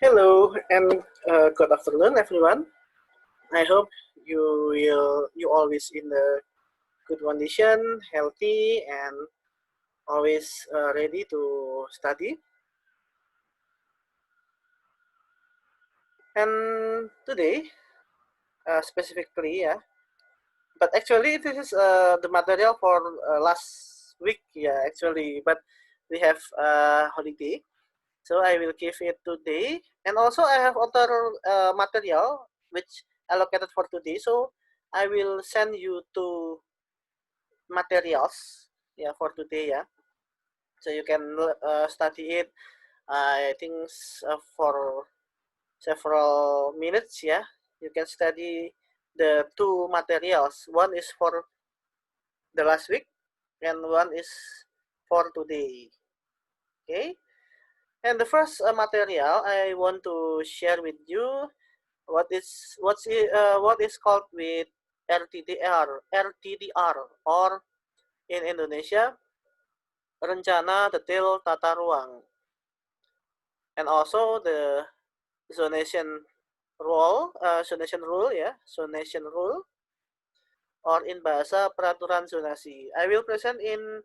Hello and good afternoon, everyone. I hope you always in the good condition, healthy, and always ready to study. And today, specifically, yeah, but actually this is the material for last week, yeah, actually, but we have holiday, so I will give it today. And also I have other material which allocated for today, so I will send you to materials, yeah, for today, yeah, so you can study it. I think for several minutes, yeah, you can study the two materials. One is for the last week and one is for today. Okay, and the first material I want to share with you what is called with RTDR, or in Indonesia, Rencana Detail Tata Ruang, and also the zonation zonation rule, ya, zonation rule, or in bahasa peraturan zonasi. I will present in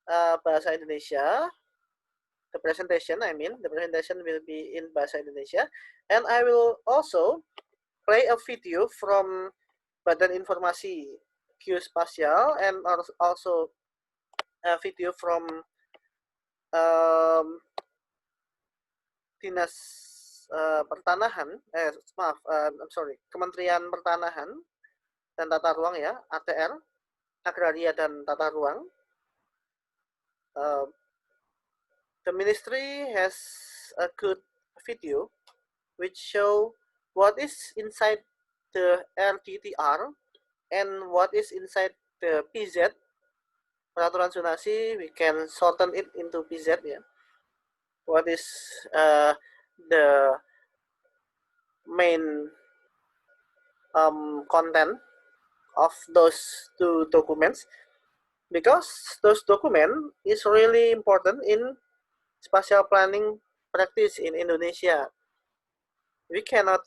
bahasa Indonesia. The presentation will be in bahasa Indonesia, and I will also play a video from Badan Informasi Geospasial, and also a video from um, Dinas Pertanahan, maaf, I'm sorry, Kementerian Pertanahan dan Tata Ruang, ya, ATR, Agraria dan Tata Ruang. Uh, the ministry has a good video which show what is inside the RTTR and what is inside the PZ, peraturan zonasi. We can shorten it into PZ, ya. What is the main content of those two documents, because those document is really important in spatial planning practice in Indonesia. We cannot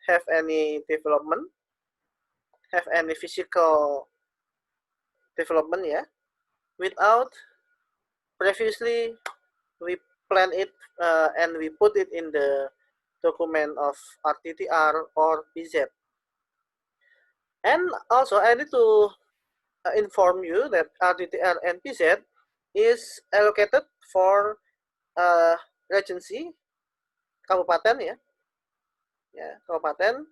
have any development, have any physical development, yeah, without previously we plan it and we put it in the document of RTTR or PZ. And also I need to inform you that RTTR and PZ is allocated for regency kabupaten, ya, kabupaten,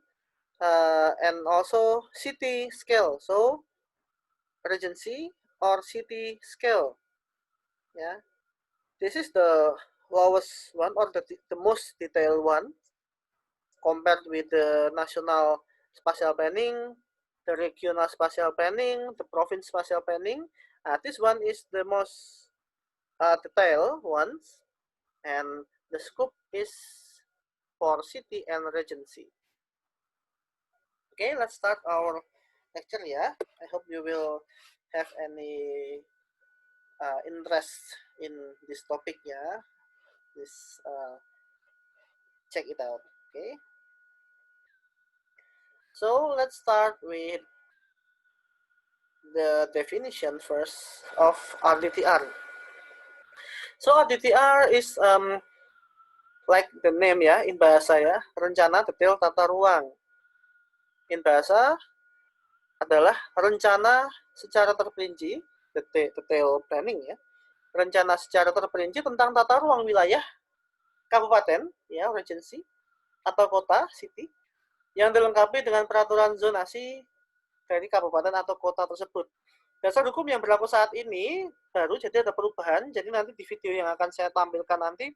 and also city scale. So regency or city scale, yeah, this is the lowest one, or the most detailed one compared with the national spatial planning, the regional spatial planning, the province spatial planning. This one is the most detailed ones, and the scope is for city and regency. Okay, let's start our lecture, ya. I hope you will have any interest in this topic, ya. Please check it out. Okay, so let's start with the definition first of RDTR. So RDTR is like the name, ya, in bahasa, ya, rencana detail tata ruang. In bahasa adalah rencana secara terperinci, detail planning, ya, rencana secara terperinci tentang tata ruang wilayah kabupaten, ya, regency, atau kota, city, yang dilengkapi dengan peraturan zonasi dari kabupaten atau kota tersebut. Dasar hukum yang berlaku saat ini baru, jadi ada perubahan. Jadi nanti di video yang akan saya tampilkan nanti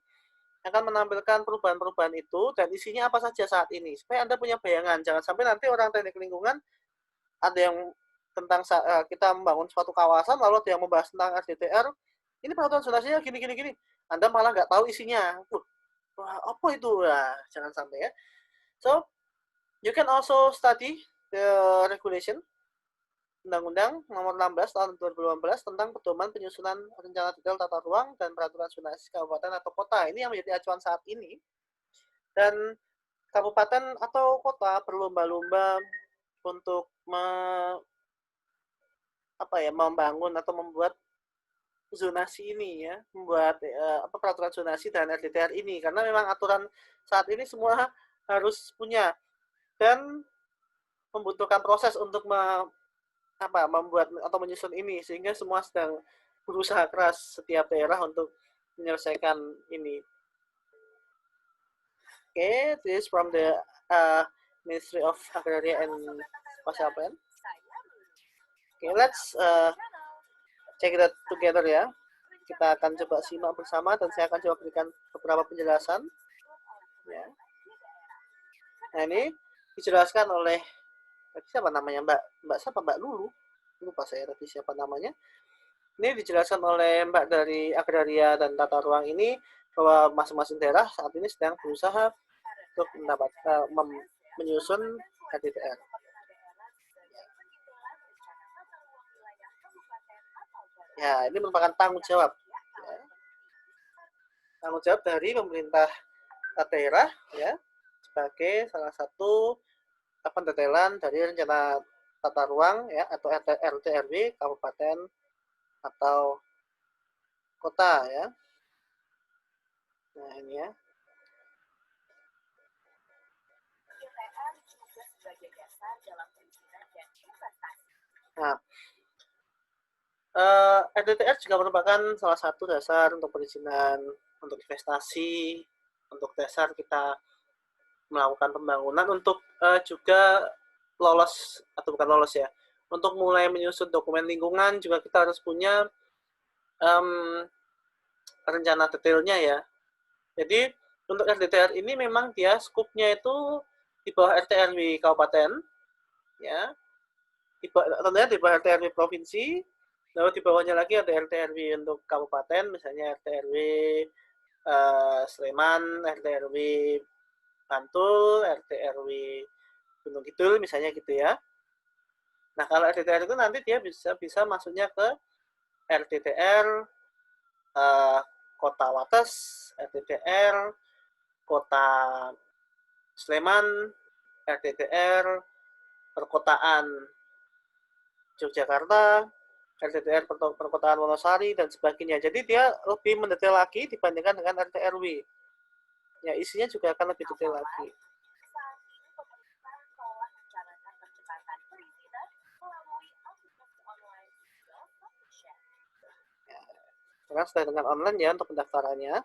akan menampilkan perubahan-perubahan itu dan isinya apa saja saat ini, supaya Anda punya bayangan. Jangan sampai nanti orang teknik lingkungan ada yang tentang kita membangun suatu kawasan, lalu ada yang membahas tentang RDTR, ini peraturan zonasinya gini. Anda malah nggak tahu isinya. Wah, apa itu? Nah, jangan sampai, ya. So, you can also study the regulation Undang-Undang Nomor 16 Tahun 2018 tentang pedoman penyusunan rencana detail tata ruang dan peraturan zonasi kabupaten atau kota. Ini yang menjadi acuan saat ini. Dan kabupaten atau kota berlomba-lomba untuk membangun atau membuat zonasi ini ya, membuat peraturan zonasi dan RDTR ini, karena memang aturan saat ini semua harus punya dan membutuhkan proses untuk membuat atau menyusun ini, sehingga semua sedang berusaha keras setiap daerah untuk menyelesaikan ini. Okay, this is from the Ministry of Agraria and Spatial Plan. Okay, let's check it out together ya. Kita akan coba simak bersama dan saya akan coba berikan beberapa penjelasan. Ya. Nah, ini dijelaskan oleh siapa namanya, Mbak Lulu. Lupa saya tadi siapa namanya. Ini dijelaskan oleh Mbak dari Agraria dan Tata Ruang ini bahwa masing-masing daerah saat ini sedang berusaha untuk menyusun RDTR. Ya, ini merupakan tanggung jawab. Ya. Tanggung jawab dari pemerintah daerah ya, sebagai salah satu pendetailan dari rencana tata ruang ya atau RT/RW kabupaten atau kota ya. Nah, ini ya. Nah, RDTR juga merupakan salah satu dasar untuk perizinan untuk investasi, untuk dasar kita melakukan pembangunan, untuk juga lolos atau bukan lolos ya, untuk mulai menyusun dokumen lingkungan juga kita harus punya rencana detailnya ya. Jadi untuk RDTR ini memang dia skupnya itu di bawah RT/RW kabupaten ya, tentunya di bawah RT/RW provinsi, lalu di bawahnya lagi ada RT/RW untuk kabupaten, misalnya RT/RW Sleman, RT/RW Bantul, RT/RW Gunung Kidul misalnya gitu ya. Nah, kalau RDTR itu nanti dia bisa masuknya ke RDTR Kota Wates, RDTR Kota Sleman, RDTR Perkotaan Yogyakarta, RDTR Perkotaan Wonosari, dan sebagainya. Jadi dia lebih mendetail lagi dibandingkan dengan RT/RW. Ya, isinya juga akan lebih detail lagi. Ya, sekarang sudah dengan online ya untuk pendaftarannya.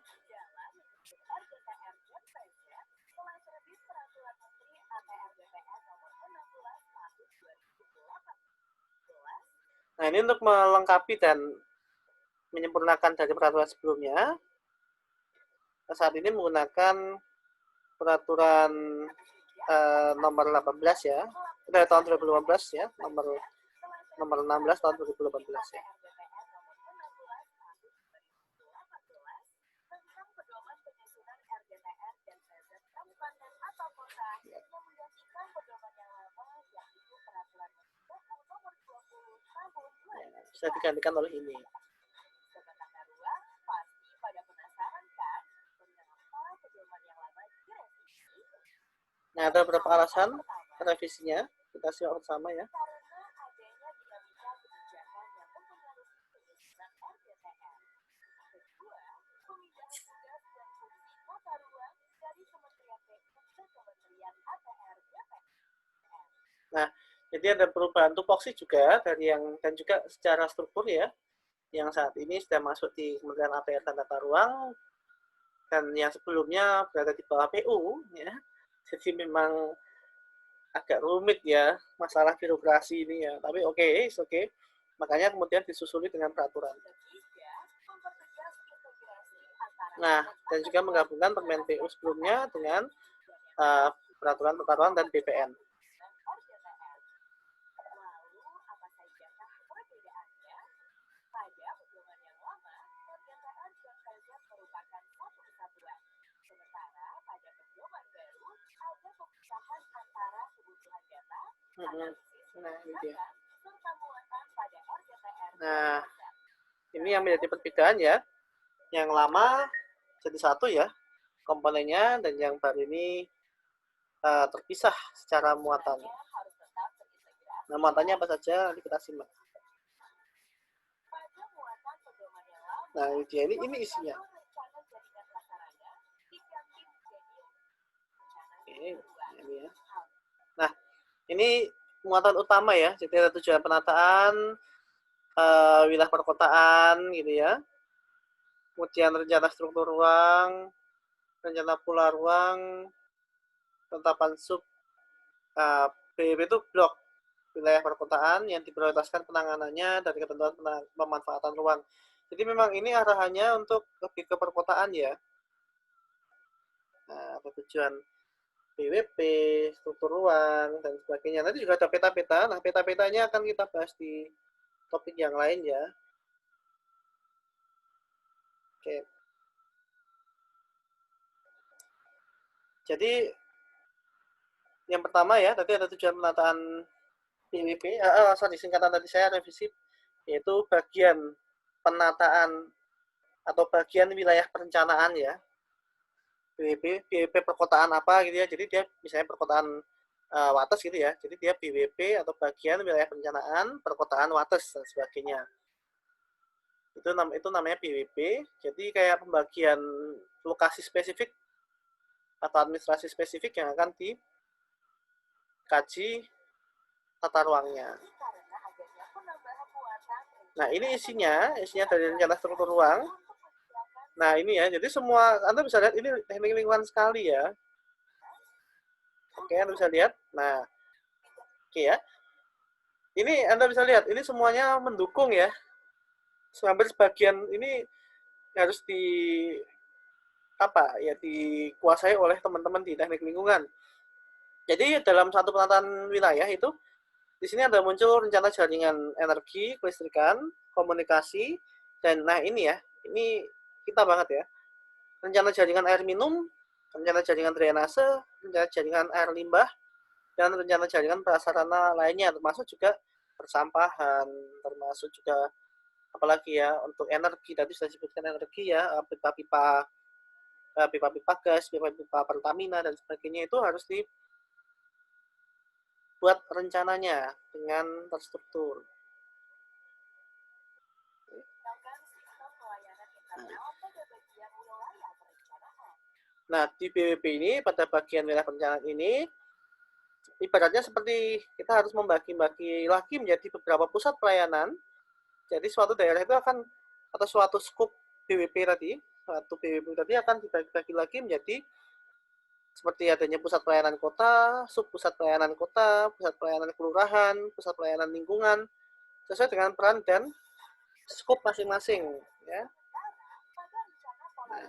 Nah, ini untuk melengkapi dan menyempurnakan dari peraturan sebelumnya. Saat ini menggunakan peraturan nomor 18 ya, dari tahun 2015 ya, nomor 16 tahun 2018 ya. Sudah digantikan oleh ini. Nah, ada beberapa alasan revisinya, kita simak bersama ya. Nah, jadi ada perubahan tupoksi juga dari yang dan juga secara struktur ya, yang saat ini sudah masuk di Kementerian APR dan Tata Ruang, dan yang sebelumnya berada di bawah PU ya. Jadi memang agak rumit ya masalah birokrasi ini ya, tapi oke. Makanya kemudian disusuli dengan peraturan. Nah, dan juga menggabungkan Permen PU sebelumnya dengan peraturan tata ruang dan BPN. Nah, ini dia. Nah, ini yang menjadi perbedaan ya. Yang lama jadi satu ya, komponennya, dan yang baru ini terpisah secara muatan. Nah, muatannya apa saja nanti kita simak. Nah, ini isinya. Oke, ini ya. Nah, ini muatan utama ya. Jadi ada tujuan penataan, wilayah perkotaan gitu ya. Kemudian rencana struktur ruang, rencana pola ruang, penetapan sub BWP itu blok wilayah perkotaan yang diprioritaskan penanganannya dari ketentuan pemanfaatan ruang. Jadi memang ini arahannya untuk lebih ke perkotaan ya. Nah, tujuan BWP, struktur ruang, dan sebagainya. Nanti juga ada peta-peta. Nah, peta-petanya akan kita bahas di topik yang lain ya. Oke. Jadi, yang pertama ya, tadi ada tujuan penataan BWP. Sorry, singkatan tadi saya revisi, yaitu bagian penataan atau bagian wilayah perencanaan ya. BWP perkotaan apa gitu ya. Jadi dia misalnya perkotaan Wates gitu ya. Jadi dia BWP atau bagian wilayah perencanaan perkotaan Wates dan sebagainya. Itu namanya BWP. Jadi kayak pembagian lokasi spesifik atau administrasi spesifik yang akan dikaji tata ruangnya. Nah, ini isinya dari rencana struktur ruang. Nah, ini ya. Jadi semua Anda bisa lihat ini teknik lingkungan sekali ya. Oke, Anda bisa lihat. Nah, oke ya. Ini Anda bisa lihat, ini semuanya mendukung ya. Hampir sebagian ini harus dikuasai oleh teman-teman di teknik lingkungan. Jadi dalam satu penataan wilayah itu di sini ada muncul rencana jaringan energi, kelistrikan, komunikasi, dan nah ini ya, ini kita banget ya. Rencana jaringan air minum, rencana jaringan drainase, rencana jaringan air limbah, dan rencana jaringan prasarana lainnya, termasuk juga persampahan, termasuk juga apalagi ya untuk energi, tadi sudah disebutkan energi ya, pipa-pipa pipa-pipa gas, pipa-pipa Pertamina dan sebagainya itu harus dibuat rencananya dengan terstruktur. Nah, di BWP ini pada bagian wilayah perencanaan ini ibaratnya seperti kita harus membagi-bagi lagi menjadi beberapa pusat pelayanan. Jadi suatu daerah itu akan atau suatu skup BWP tadi, suatu BWP tadi akan dibagi-bagi lagi menjadi seperti adanya pusat pelayanan kota, sub pusat pelayanan kota, pusat pelayanan kelurahan, pusat pelayanan lingkungan, sesuai dengan peran dan skup masing-masing ya. Nah,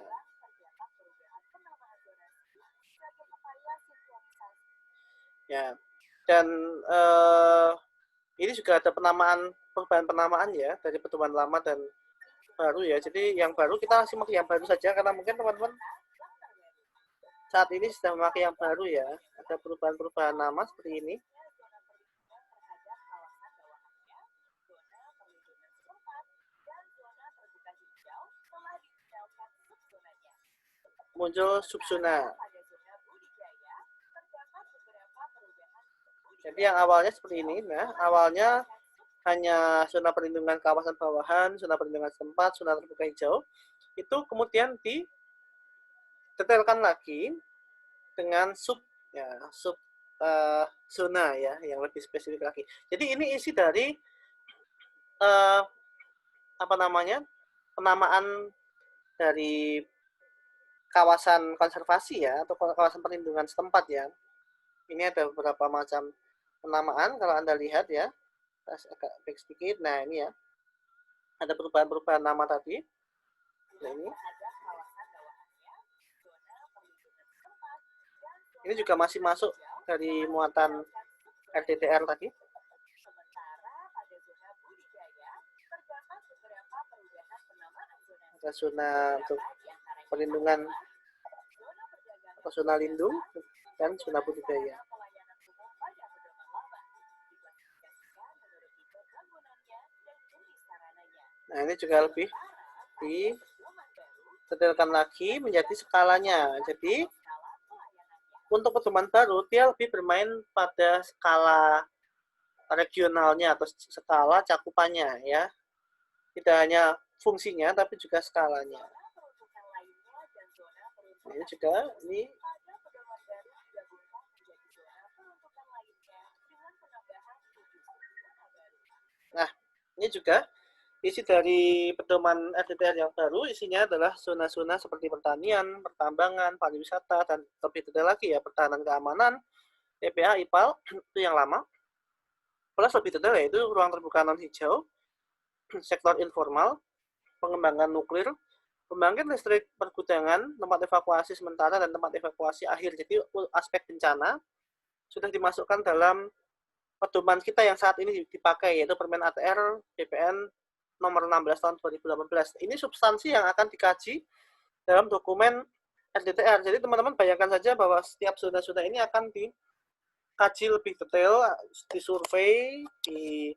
ya. Dan ini juga ada perubahan penamaan ya dari pedoman lama dan baru ya. Jadi yang baru kita simak yang baru saja karena mungkin teman-teman saat ini sedang memakai yang baru ya. Ada perubahan-perubahan nama seperti ini. Muncul subzona. Jadi yang awalnya seperti ini, nah awalnya hanya zona perlindungan kawasan bawahan, zona perlindungan setempat, zona terbuka hijau, itu kemudian didetailkan lagi dengan sub zona ya yang lebih spesifik lagi. Jadi ini isi dari penamaan dari kawasan konservasi ya atau kawasan perlindungan setempat ya. Ini ada beberapa macam penamaan kalau Anda lihat ya. Agak back sedikit. Nah, ini ya. Ada perubahan-perubahan nama tadi. Nah, ini juga masih masuk dari muatan RDTR tadi. Ada zona untuk perlindungan atau zona lindung dan zona budidaya. Nah, ini juga lebih detailkan lagi menjadi skalanya. Jadi untuk pedoman baru dia lebih bermain pada skala regionalnya atau skala cakupannya ya. Tidak hanya fungsinya tapi juga skalanya. Ini juga ini. Nah, ini juga isi dari pedoman RDTR yang baru, isinya adalah zona-zona seperti pertanian, pertambangan, pariwisata, dan lebih detail lagi ya, pertahanan keamanan, TPA, IPAL, itu yang lama. Plus lebih detail yaitu ruang terbuka non-hijau, sektor informal, pengembangan nuklir, pembangkit listrik pergudangan, tempat evakuasi sementara, dan tempat evakuasi akhir. Jadi aspek bencana sudah dimasukkan dalam pedoman kita yang saat ini dipakai, yaitu Permen ATR BPN nomor 16 tahun 2018. Ini substansi yang akan dikaji dalam dokumen RDTR. Jadi teman-teman bayangkan saja bahwa setiap zona-zona ini akan dikaji lebih detail, disurvei, di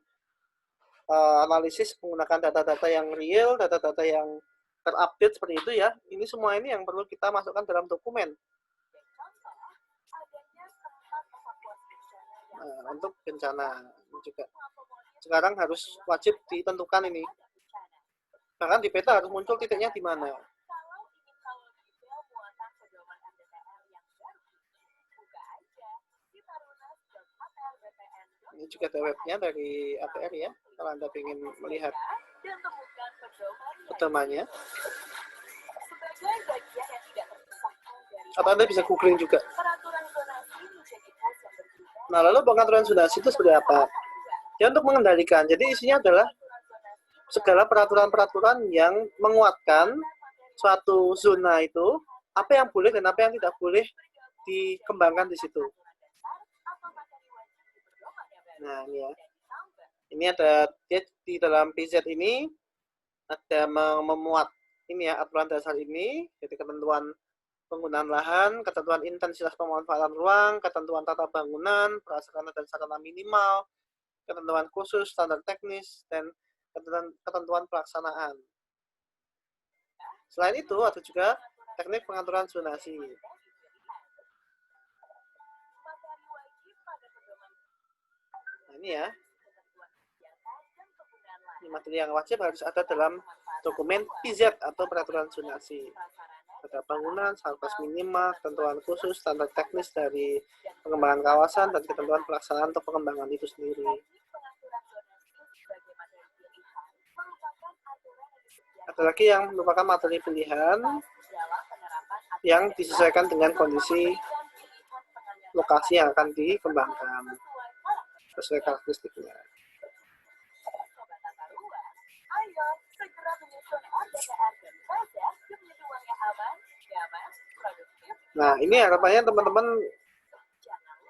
analisis menggunakan data-data yang real, data-data yang terupdate seperti itu ya. Ini semua ini yang perlu kita masukkan dalam dokumen. Nah, untuk bencana juga sekarang harus wajib ditentukan ini. Bahkan di peta harus muncul titiknya di mana. Ini juga ada webnya dari ATR ya, kalau Anda ingin melihat pedomannya. Atau Anda bisa googling juga. Nah, lalu pengaturan zonasi itu seperti apa? Ya, untuk mengendalikan. Jadi isinya adalah segala peraturan-peraturan yang menguatkan suatu zona itu, apa yang boleh dan apa yang tidak boleh dikembangkan di situ. Nah, ini ya. Ini ada di dalam PZ ini ada memuat ini ya, aturan dasar ini, jadi ketentuan penggunaan lahan, ketentuan intensitas pemanfaatan ruang, ketentuan tata bangunan, prasarana dan sarana minimal, ketentuan khusus, standar teknis, dan ketentuan pelaksanaan. Selain itu, ada juga teknik pengaturan zonasi. Nah, ini ya. Ini materi yang wajib harus ada dalam dokumen PZ atau peraturan zonasi. Ada bangunan, sarkas minimal, ketentuan khusus, standar teknis dari pengembangan kawasan, dan ketentuan pelaksanaan untuk pengembangan itu sendiri. Ada lagi yang merupakan materi pilihan yang disesuaikan dengan kondisi lokasi yang akan dikembangkan sesuai karakteristiknya. Nah, ini harapannya teman-teman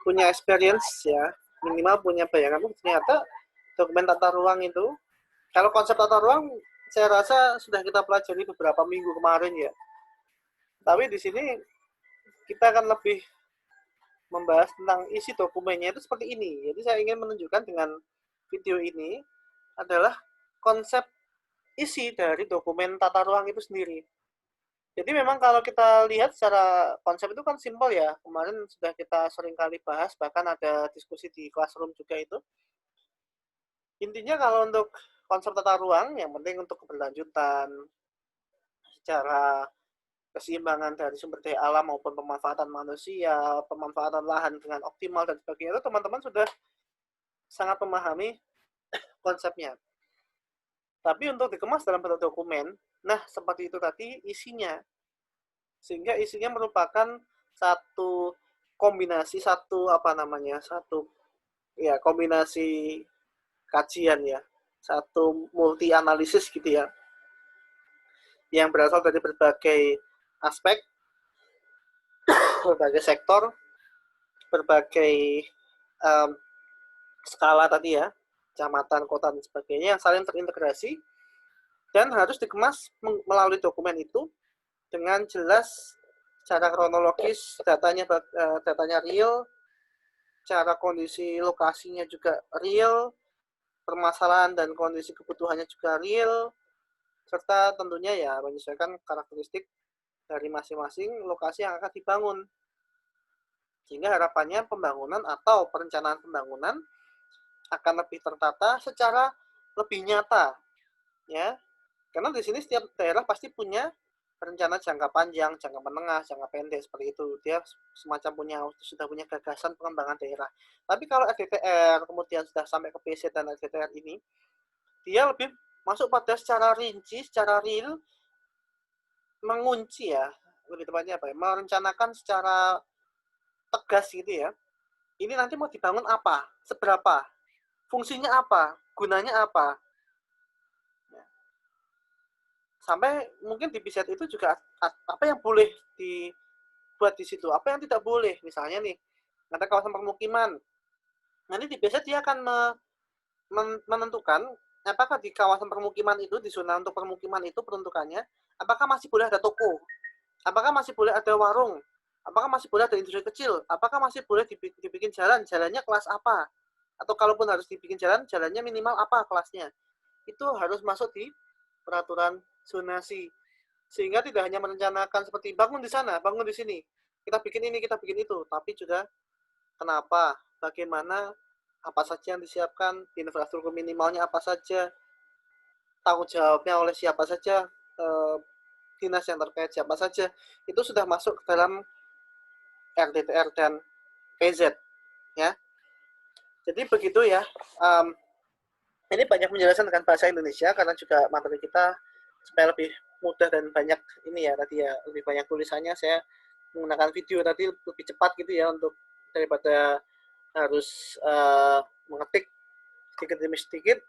punya experience ya, minimal punya bayangan. Ternyata dokumen tata ruang itu, kalau konsep tata ruang saya rasa sudah kita pelajari beberapa minggu kemarin ya. Tapi di sini kita akan lebih membahas tentang isi dokumennya itu seperti ini. Jadi saya ingin menunjukkan dengan video ini adalah konsep isi dari dokumen tata ruang itu sendiri. Jadi memang kalau kita lihat secara konsep itu kan simpel ya. Kemarin sudah kita sering kali bahas, bahkan ada diskusi di classroom juga itu. Intinya kalau untuk konsep tata ruang, yang penting untuk keberlanjutan, secara keseimbangan dari sumber daya alam maupun pemanfaatan manusia, pemanfaatan lahan dengan optimal dan sebagainya, itu teman-teman sudah sangat memahami konsepnya. Tapi untuk dikemas dalam bentuk dokumen, nah seperti itu tadi isinya. Sehingga isinya merupakan satu kombinasi, satu kombinasi kajian ya. Satu multi analisis gitu ya. Yang berasal dari berbagai aspek, berbagai sektor, berbagai skala tadi ya, kecamatan, kota, dan sebagainya yang saling terintegrasi dan harus dikemas melalui dokumen itu dengan jelas secara kronologis, datanya real, cara kondisi lokasinya juga real, permasalahan dan kondisi kebutuhannya juga real, serta tentunya ya menyesuaikan karakteristik dari masing-masing lokasi yang akan dibangun. Sehingga harapannya pembangunan atau perencanaan pembangunan akan lebih tertata secara lebih nyata, ya. Karena di sini setiap daerah pasti punya rencana jangka panjang, jangka menengah, jangka pendek seperti itu. Dia semacam sudah punya gagasan pengembangan daerah. Tapi kalau RDTR kemudian sudah sampai ke PC dan RDTR ini, dia lebih masuk pada secara rinci, secara real, mengunci ya, lebih tepatnya apa ya, merencanakan secara tegas gitu ya. Ini nanti mau dibangun apa, seberapa, fungsinya apa, gunanya apa. Sampai mungkin di PZ itu juga apa yang boleh dibuat di situ, apa yang tidak boleh. Misalnya nih, ada kawasan permukiman. Nanti di PZ dia akan menentukan apakah di kawasan permukiman itu, di zona untuk permukiman itu peruntukannya, apakah masih boleh ada toko, apakah masih boleh ada warung, apakah masih boleh ada industri kecil, apakah masih boleh dibikin jalan, jalannya kelas apa, atau kalaupun harus dibikin jalan, jalannya minimal apa kelasnya. Itu harus masuk di peraturan zonasi. Sehingga tidak hanya merencanakan seperti bangun di sana, bangun di sini, kita bikin ini, kita bikin itu, tapi juga kenapa, bagaimana, apa saja yang disiapkan, infrastruktur minimalnya apa saja, tanggung jawabnya oleh siapa saja, dinas yang terkait siapa saja, itu sudah masuk ke dalam RDTR dan PZ, ya. Jadi begitu ya. Ini banyak penjelasan dengan bahasa Indonesia karena juga materi kita supaya lebih mudah dan banyak ini ya tadi ya, lebih banyak tulisannya. Saya menggunakan video tadi lebih cepat gitu ya untuk daripada harus mengetik sedikit demi sedikit,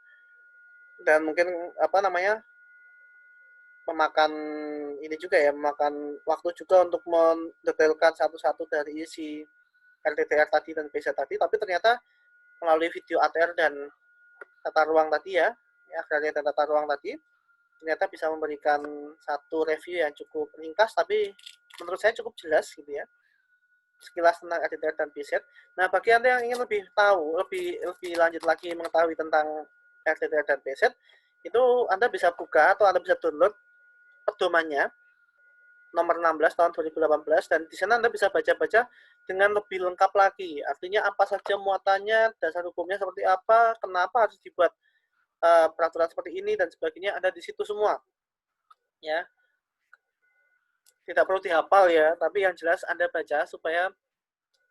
dan mungkin apa namanya, memakan ini juga ya, memakan waktu juga untuk mendetailkan satu-satu dari isi LTTR tadi dan BZ tadi. Tapi ternyata melalui video ATR dan tata ruang tadi ya, agrarian dan tata ruang tadi, ternyata bisa memberikan satu review yang cukup ringkas tapi menurut saya cukup jelas gitu ya, sekilas tentang RDTR dan BZ. Nah, bagi Anda yang ingin lebih tahu, lebih lanjut lagi mengetahui tentang RDTR dan BZ, itu Anda bisa buka atau Anda bisa download pedomannya nomor 16 tahun 2018, dan di sana Anda bisa baca-baca dengan lebih lengkap lagi. Artinya apa saja muatannya, dasar hukumnya seperti apa, kenapa harus dibuat peraturan seperti ini dan sebagainya, ada di situ semua. Ya, tidak perlu dihafal ya, tapi yang jelas Anda baca supaya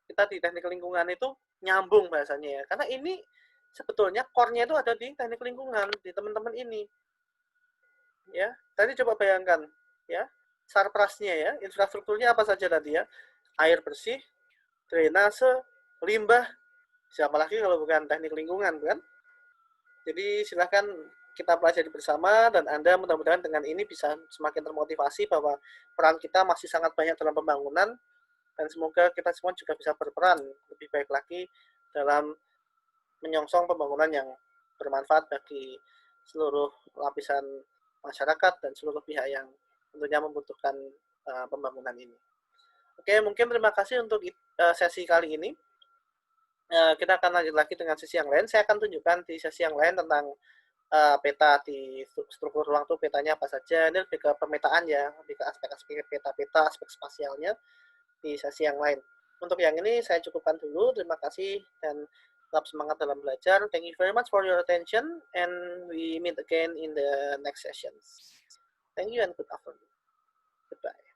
kita di teknik lingkungan itu nyambung bahasanya ya. Karena ini sebetulnya core-nya itu ada di teknik lingkungan, di teman-teman ini. Ya, tadi coba bayangkan ya, sarprasnya ya, infrastrukturnya apa saja tadi ya. Air bersih, drainase, limbah, siapa lagi kalau bukan teknik lingkungan kan? Jadi silahkan kita pelajari bersama, dan Anda mudah-mudahan dengan ini bisa semakin termotivasi bahwa peran kita masih sangat banyak dalam pembangunan, dan semoga kita semua juga bisa berperan lebih baik lagi dalam menyongsong pembangunan yang bermanfaat bagi seluruh lapisan masyarakat dan seluruh pihak yang tentunya membutuhkan pembangunan ini. Oke, mungkin terima kasih untuk sesi kali ini. Kita akan lanjut lagi dengan sesi yang lain. Saya akan tunjukkan di sesi yang lain tentang peta di struktur ruang itu, petanya apa saja. Ini lebih ke pemetaan ya, lebih ke aspek-aspek peta-peta, aspek spasialnya di sesi yang lain. Untuk yang ini saya cukupkan dulu. Terima kasih dan tetap semangat dalam belajar. Thank you very much for your attention, and we meet again in the next sessions. Thank you and good afternoon. Goodbye.